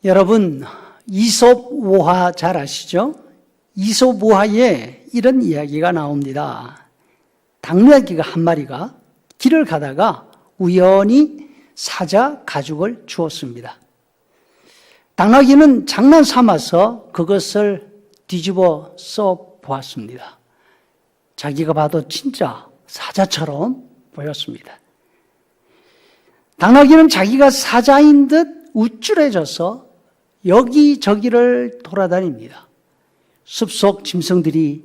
여러분, 이솝우화 잘 아시죠? 이솝우화에 이런 이야기가 나옵니다. 당나귀가 한 마리가 길을 가다가 우연히 사자 가죽을 주었습니다. 당나귀는 장난 삼아서 그것을 뒤집어 써 보았습니다. 자기가 봐도 진짜 사자처럼 보였습니다. 당나귀는 자기가 사자인 듯 우쭐해져서 여기저기를 돌아다닙니다. 숲속 짐승들이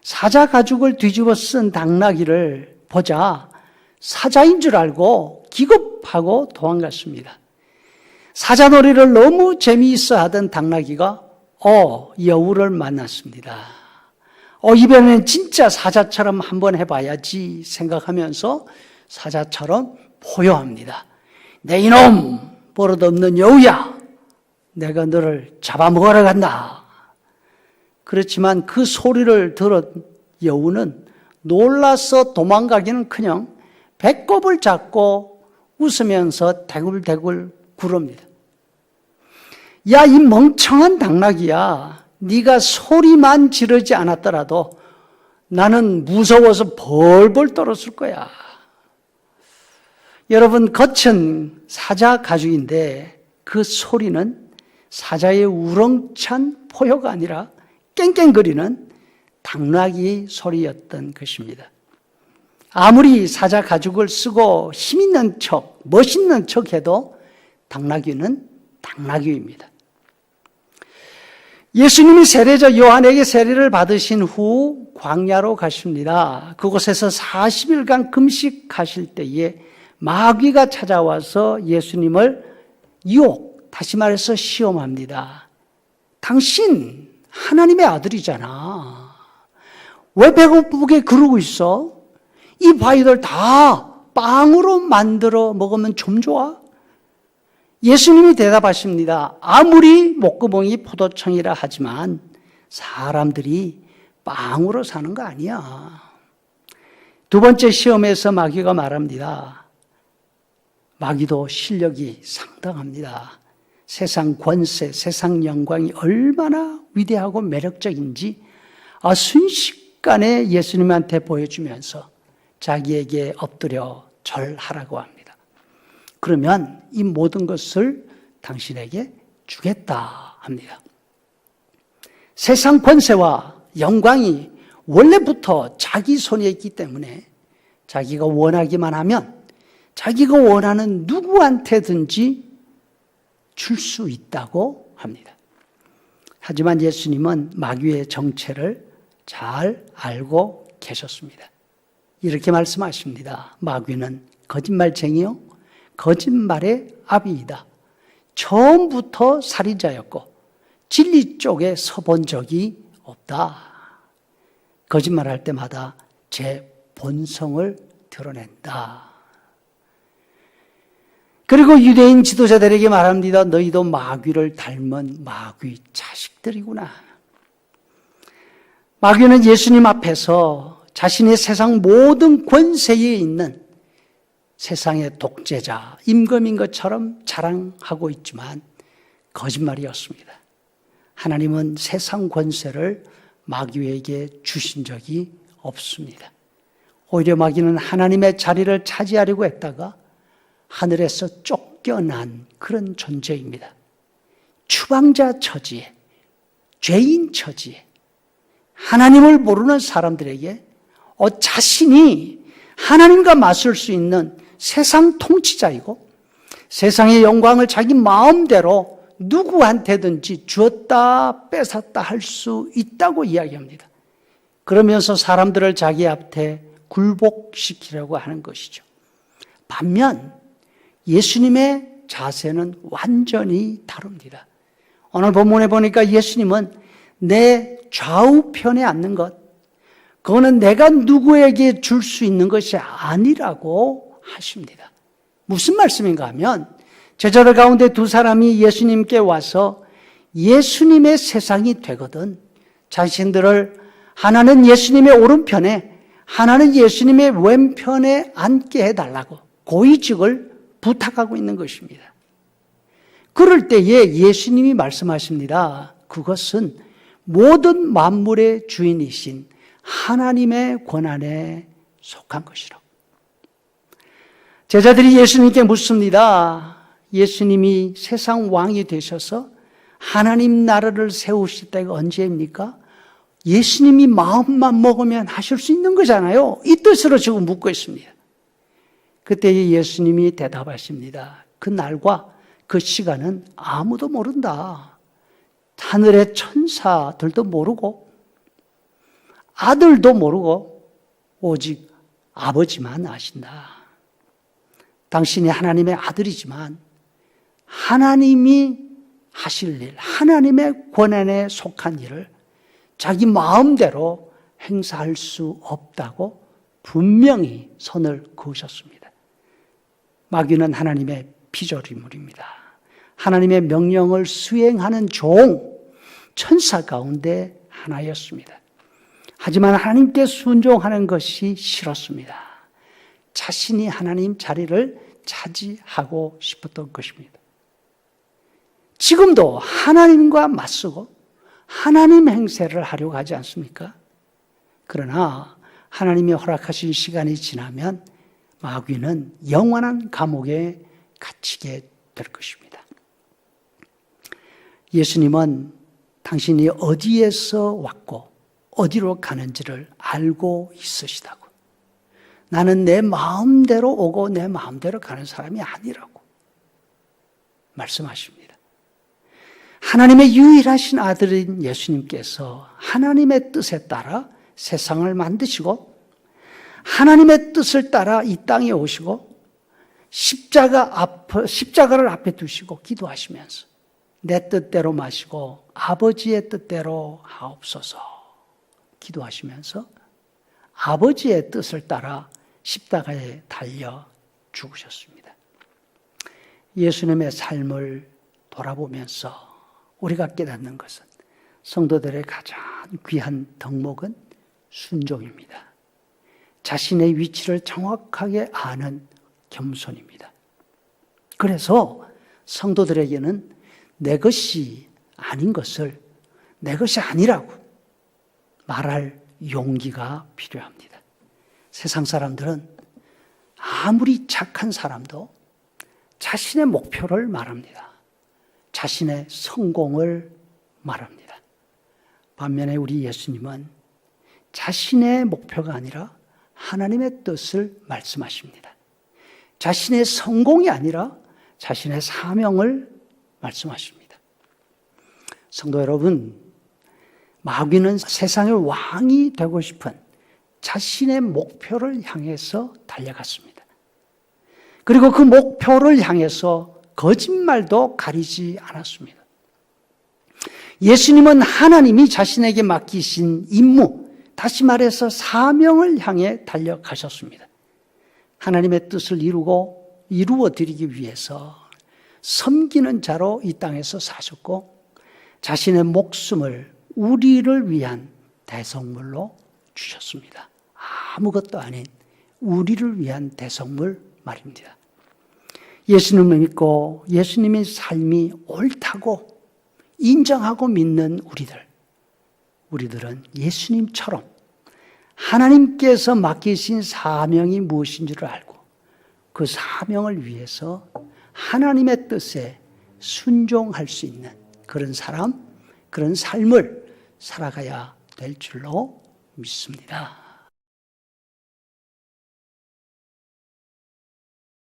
사자 가죽을 뒤집어 쓴 당나귀를 보자 사자인 줄 알고 기겁하고 도망갔습니다. 사자놀이를 너무 재미있어 하던 당나귀가 여우를 만났습니다. 이번에는 진짜 사자처럼 한번 해봐야지 생각하면서 사자처럼 포효합니다. 내 이놈 버릇없는 여우야, 내가 너를 잡아먹으러 간다. 그렇지만 그 소리를 들은 여우는 놀라서 도망가기는커녕 배꼽을 잡고 웃으면서 대굴대굴 구릅니다. 야, 이 멍청한 당나귀야, 네가 소리만 지르지 않았더라도 나는 무서워서 벌벌 떨었을 거야. 여러분, 겉은 사자 가죽인데 그 소리는 사자의 우렁찬 포효가 아니라 깽깽거리는 당나귀의 소리였던 것입니다. 아무리 사자 가죽을 쓰고 힘있는 척, 멋있는 척 해도 당나귀는 당나귀입니다. 예수님이 세례자 요한에게 세례를 받으신 후 광야로 가십니다. 그곳에서 40일간 금식하실 때에 마귀가 찾아와서 예수님을 유혹, 다시 말해서 시험합니다. 당신 하나님의 아들이잖아. 왜 배고프게 그러고 있어? 이 바위들 다 빵으로 만들어 먹으면 좀 좋아? 예수님이 대답하십니다. 아무리 목구멍이 포도청이라 하지만 사람들이 빵으로 사는 거 아니야. 두 번째 시험에서 마귀가 말합니다. 마귀도 실력이 상당합니다. 세상 권세, 세상 영광이 얼마나 위대하고 매력적인지 순식간에 예수님한테 보여주면서 자기에게 엎드려 절하라고 합니다. 그러면 이 모든 것을 당신에게 주겠다 합니다. 세상 권세와 영광이 원래부터 자기 손에 있기 때문에 자기가 원하기만 하면 자기가 원하는 누구한테든지 줄 수 있다고 합니다. 하지만 예수님은 마귀의 정체를 잘 알고 계셨습니다. 이렇게 말씀하십니다. 마귀는 거짓말쟁이요, 거짓말의 아비이다. 처음부터 살인자였고 진리 쪽에 서본 적이 없다. 거짓말할 때마다 제 본성을 드러낸다. 그리고 유대인 지도자들에게 말합니다. 너희도 마귀를 닮은 마귀 자식들이구나. 마귀는 예수님 앞에서 자신의 세상 모든 권세에 있는 세상의 독재자, 임금인 것처럼 자랑하고 있지만 거짓말이었습니다. 하나님은 세상 권세를 마귀에게 주신 적이 없습니다. 오히려 마귀는 하나님의 자리를 차지하려고 했다가 하늘에서 쫓겨난 그런 존재입니다. 추방자 처지에, 죄인 처지에 하나님을 모르는 사람들에게 자신이 하나님과 맞설 수 있는 세상 통치자이고 세상의 영광을 자기 마음대로 누구한테든지 주었다 뺏었다 할 수 있다고 이야기합니다. 그러면서 사람들을 자기 앞에 굴복시키려고 하는 것이죠. 반면 예수님의 자세는 완전히 다릅니다. 오늘 본문에 보니까 예수님은 내 좌우편에 앉는 것, 그거는 내가 누구에게 줄 수 있는 것이 아니라고 하십니다. 무슨 말씀인가 하면 제자들 가운데 두 사람이 예수님께 와서 예수님의 세상이 되거든 자신들을 하나는 예수님의 오른편에 하나는 예수님의 왼편에 앉게 해달라고 고위직을 부탁하고 있는 것입니다. 그럴 때에 예수님이 말씀하십니다. 그것은 모든 만물의 주인이신 하나님의 권한에 속한 것이라고. 제자들이 예수님께 묻습니다. 예수님이 세상 왕이 되셔서 하나님 나라를 세우실 때가 언제입니까? 예수님이 마음만 먹으면 하실 수 있는 거잖아요. 이 뜻으로 지금 묻고 있습니다. 그때 예수님이 대답하십니다. 그 날과 그 시간은 아무도 모른다. 하늘의 천사들도 모르고 아들도 모르고 오직 아버지만 아신다. 당신이 하나님의 아들이지만 하나님이 하실 일, 하나님의 권한에 속한 일을 자기 마음대로 행사할 수 없다고 분명히 선을 그으셨습니다. 마귀는 하나님의 피조물입니다. 하나님의 명령을 수행하는 종, 천사 가운데 하나였습니다. 하지만 하나님께 순종하는 것이 싫었습니다. 자신이 하나님 자리를 차지하고 싶었던 것입니다. 지금도 하나님과 맞서고 하나님 행세를 하려고 하지 않습니까? 그러나 하나님이 허락하신 시간이 지나면 마귀는 영원한 감옥에 갇히게 될 것입니다. 예수님은 당신이 어디에서 왔고 어디로 가는지를 알고 있으시다고. 나는 내 마음대로 오고 내 마음대로 가는 사람이 아니라고 말씀하십니다. 하나님의 유일하신 아들인 예수님께서 하나님의 뜻에 따라 세상을 만드시고 하나님의 뜻을 따라 이 땅에 오시고 십자가를 앞에 두시고 기도하시면서 내 뜻대로 마시고 아버지의 뜻대로 하옵소서 기도하시면서 아버지의 뜻을 따라 십자가에 달려 죽으셨습니다. 예수님의 삶을 돌아보면서 우리가 깨닫는 것은 성도들의 가장 귀한 덕목은 순종입니다. 자신의 위치를 정확하게 아는 겸손입니다. 그래서 성도들에게는 내 것이 아닌 것을 내 것이 아니라고 말할 용기가 필요합니다. 세상 사람들은 아무리 착한 사람도 자신의 목표를 말합니다. 자신의 성공을 말합니다. 반면에 우리 예수님은 자신의 목표가 아니라 하나님의 뜻을 말씀하십니다. 자신의 성공이 아니라 자신의 사명을 말씀하십니다. 성도 여러분, 마귀는 세상의 왕이 되고 싶은 자신의 목표를 향해서 달려갔습니다. 그리고 그 목표를 향해서 거짓말도 가리지 않았습니다. 예수님은 하나님이 자신에게 맡기신 임무, 다시 말해서 사명을 향해 달려가셨습니다. 하나님의 뜻을 이루어 드리기 위해서 섬기는 자로 이 땅에서 사셨고 자신의 목숨을 우리를 위한 대성물로 주셨습니다. 아무것도 아닌 우리를 위한 대성물 말입니다. 예수님을 믿고 예수님의 삶이 옳다고 인정하고 믿는 우리들은 예수님처럼 하나님께서 맡기신 사명이 무엇인지를 알고 그 사명을 위해서 하나님의 뜻에 순종할 수 있는 그런 사람, 그런 삶을 살아가야 될 줄로 믿습니다.